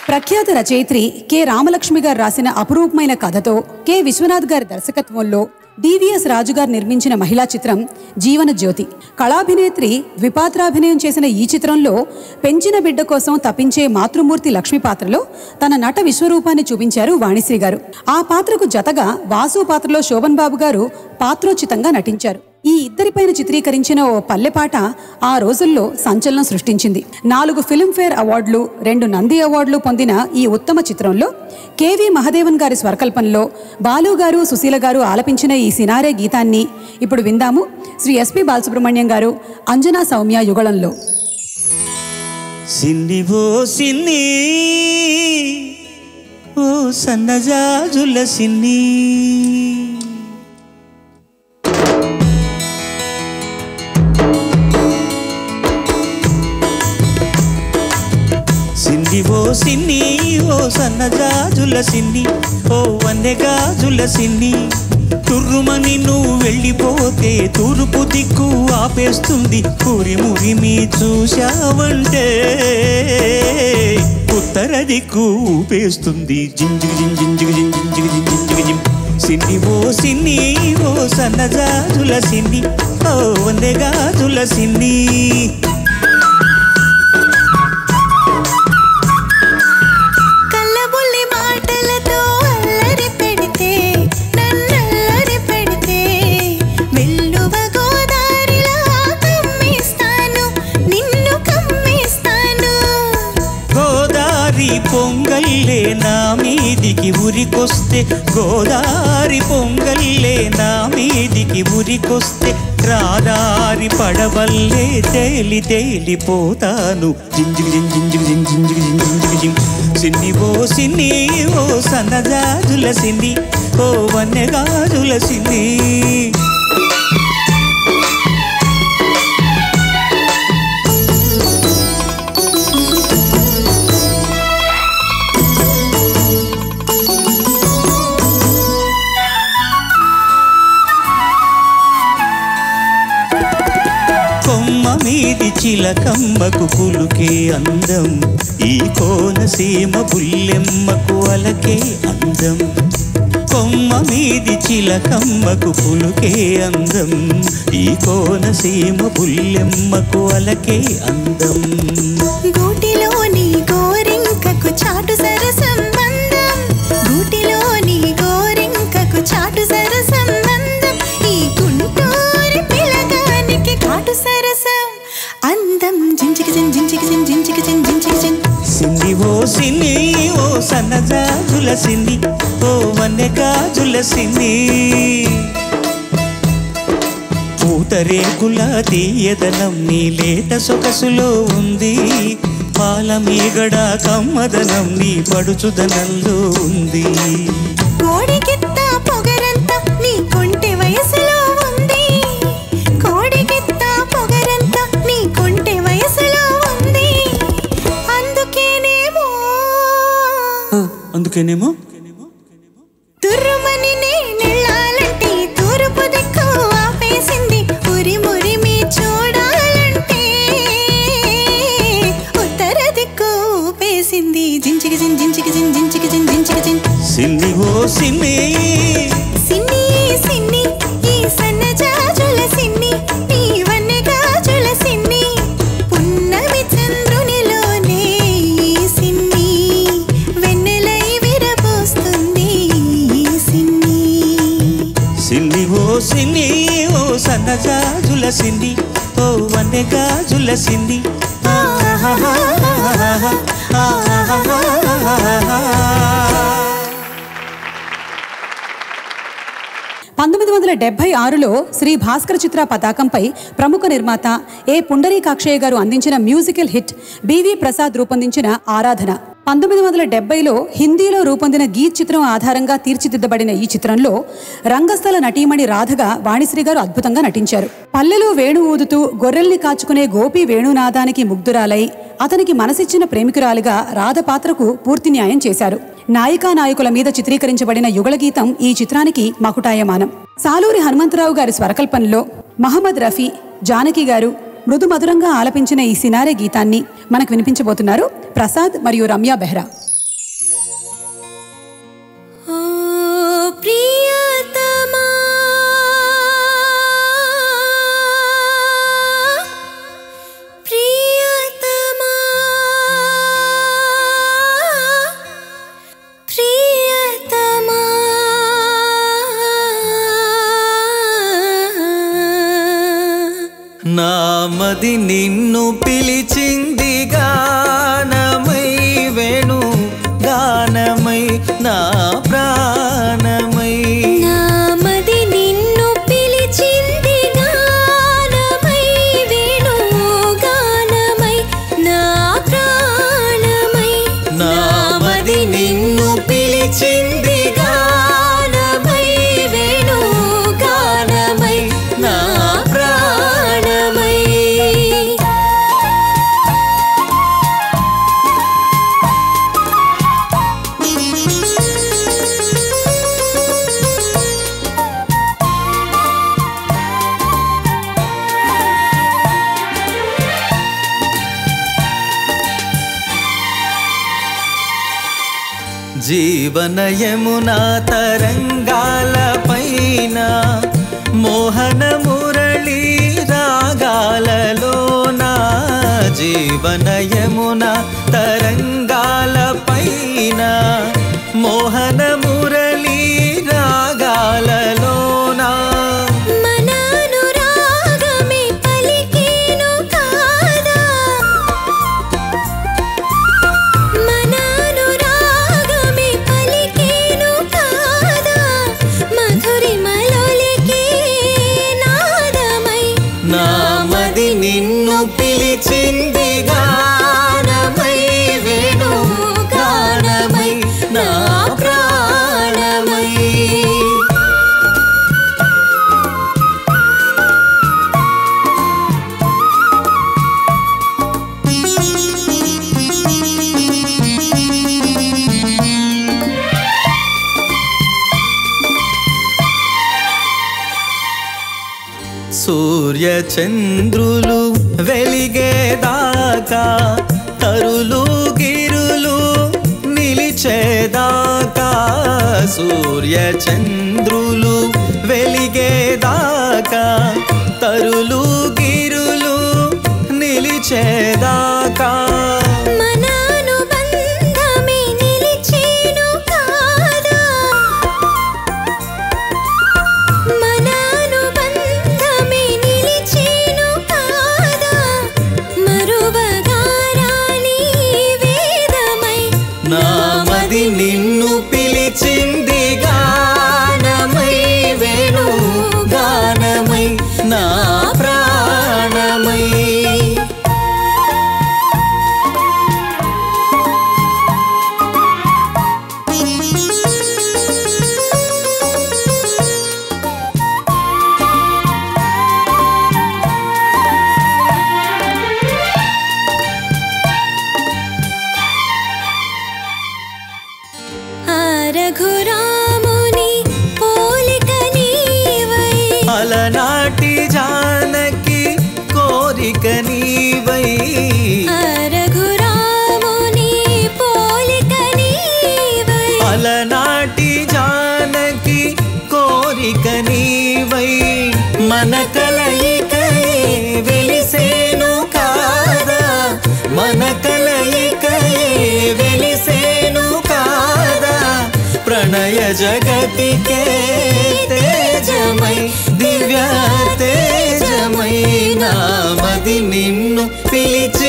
ప్రఖ్యాత రచయిత్రి కె రామలక్ష్మి గారు రాసిన అపురూపమైన కథతో కె విశ్వనాథ్ గారి దర్శకత్వంలో డివిఎస్ రాజు గారు నిర్మించిన మహిళా చిత్రం జీవన జ్యోతి. కళాభినేత్రి ద్విపాత్రాభినయం చేసిన ఈ చిత్రంలో పెంచిన బిడ్డ కోసం తప్పించే మాతృమూర్తి లక్ష్మి పాత్రలో తన నట విశ్వరూపాన్ని చూపించారు వాణిశ్రీ గారు. ఆ పాత్రకు జతగా వాసు పాత్రలో శోభన్ బాబు గారు పాత్రోచితంగా నటించారు. ఈ ఇద్దరిపైన చిత్రీకరించిన ఓ పల్లెపాట ఆ రోజుల్లో సంచలనం సృష్టించింది. 4 ఫిల్మ్ఫేర్ అవార్డులు, 2 నంది అవార్డులు పొందిన ఈ ఉత్తమ చిత్రంలో కెవి మహదేవన్ గారి స్వరకల్పనలో బాలు గారు, సుశీల గారు ఆలపించిన ఈ సినారే గీతాన్ని ఇప్పుడు విందాము. శ్రీ ఎస్పి బాలసుబ్రహ్మణ్యం గారు అంజనా సౌమ్య యుగళంలో. సిన్ని ఓ సిన్ని ఓ సన్నజాజుల సిన్ని, సిన్ని ఓ సిన్ని ఓ సన్నజాజుల సిన్ని, ఓ వన్నెగాజుల సిన్ని. తుర్రుమని నువ్వు వెళ్ళిపోతే తూర్పు దిక్కు ఆపేస్తుంది, ఊరి మురిమి చూశావంటే ఉత్తర దిక్కు ఊపేస్తుంది. జింజిగి జింజిగి జింజిగి జింజిగి జిం. సిన్ని ఓ సిన్ని ఓ సన్నజాజుల సిన్ని, ఓ వన్నెగాజుల సిన్ని. పొంగల్లే నా మీదికి ఉరికొస్తే, గోదారి పొంగల్లే నా మీదికి ఉరికొస్తే, రాదారి పడవల్లే తేలి తేలిపోతాను. జింజిగి జింజిగి జింజిగి జింజిగి జిం. సిన్ని ఓ సిన్ని ఓ సన్నజాజుల సిన్ని, ఓ వన్నెగాజుల సిన్ని. మీది చిలకమ్మకు పులుకే అందం, ఈ కోనసీమ బుల్లెమ్మకు అలకే అందం. కొమ్మ మీది చిలకమ్మకు పులుకే అందం, ఈ కోనసీమ బుల్లెమ్మకు అలకే అందం. గూటిలోని గోరింకకు చాటు సరసం అందం, గూటిలోని గోరింకకు చాటు సరసం అందం, ఈ గుంటూరి పిలగానికి కాటు సరసం అందం. జింజికి జిన్ జింజికి జిన్ జింజికి జిన్ జింజికి జిన్. సిన్ని ఓ సిన్ని ఓ సన్నజాజుల సిన్ని, ఓ వన్నెగాజుల సిన్ని. పూతరేకుల తీయదనం నీ లేత సొగసులో ఉంది, పాల మీగడ కమ్మదనం నీ పడుచుదనంలో ఉంది. కోడికిత్త పొగరంతా నీ కొంటె వయసులో ఉంది, కోడికిత్త పొగరంతా నీ కొంటె వయసులో ఉంది. అందుకేనేమో తుర్రుమని నేనెళ్ళాలంటే తూర్పు దిక్కు ఆపేసింది, ఉరి మురిమి చూడాలంటే ఉత్తర దిక్కు ఊపేసింది. జింజికి జిన్ జింజికి జిన్ జింజికి జిన్ జింజికి జిన్. సిన్ని ఓ సిన్ని సిన్ని సిన్ని ఈ సన్నజాజుల సిన్ని, నీ వన్నెగాజుల సిన్ని. పున్నమి చంద్రునిలోనే ఈ సిన్ని వెన్నెలై విరబోస్తుంది ఈ సిన్ని. సిన్ని ఓ సిన్ని ఓ సన్నజాజుల సిన్ని, ఓ వన్నెగాజుల సిన్ని. 1976లో శ్రీ భాస్కర చిత్ర పతాకంపై ప్రముఖ నిర్మాత ఏ పుండరీకాక్షయ్య గారు అందించిన మ్యూజికల్ హిట్ బివి ప్రసాద్ రూపొందించిన ఆరాధన. 1970లో హిందీలో రూపొందిన గీత్ చిత్రం ఆధారంగా తీర్చిదిద్దబడిన ఈ చిత్రంలో రంగస్థల నటీమణి రాధగా వాణిశ్రీ గారు అద్భుతంగా నటించారు. పల్లెలో వేణు ఊదుతూ గొర్రెల్ని కాచుకునే గోపి వేణునాదానికి ముగ్ధురాలై అతనికి మనసిచ్చిన ప్రేమికురాలిగా రాధ పాత్రకు పూర్తి న్యాయం చేశారు. నాయికా నాయకుల మీద చిత్రీకరించబడిన యుగళగీతం ఈ చిత్రానికి మకుటాయమానం. సాలూరి హనుమంతరావు గారి స్వరకల్పనలో మహమ్మద్ రఫీ, జానకి గారు మృదు మధురంగా ఆలపించిన ఈ సినారే గీతాన్ని మనకు వినిపించబోతున్నారు ప్రసాద్ మరియు రమ్య బెహ్రా. మది నిన్ను పిలిచింది గానమై వేణు గానమై నా ప్రాణమై నా మది నిన్ను పిలిచింది గానమై వేణు గానమై నా ప్రాణమై నా మది నిన్ను పిలిచింది గానమై వేణు గానమై నా ప్రాణమై జీవన యమునా తరంగాల పైన మోహన మురళి రాగాలలోన జీవన యమునా తరంగాల పైన మోహన మురళి రాగాలలోన మనానురాగమే పలికేను కాదా మనానురాగమే పలికేను కాదా మధురిమలోలికే నాదమై నా మది నిన్ను పిలిచింది గానమై వేణు గానమై నా ప్రాణమై సూర్య చంద్రులు వెలిగేదాకా తరులు గిరులు నిలిచేదాకా సూర్య చంద్రులు వెలిగేదాకా తరులు గిరులు నిలిచేదాకా మనానుబంధమే నిలిచేను కాదా మనానుబంధమే నిలిచేను కాదా మరువగారాని వేదమై నా మది నిన్ను పిలిచింది గానమై వేణు గానమై నా ప్రాణమై ఆ రఘురాముని పోలిక నీవై అలనాటి జానకి కోరిక నీవై ఆ రఘురాముని పోలిక నీవై అలనాటి జానకి కోరిక నీవై మన కలయికయే వెలిసేను కాదా మన కలయికయే వెలిసేను కాదా ప్రణయ జగతికే తేజమై దివ్య తేజమై నా మది నిన్ను పిలిచి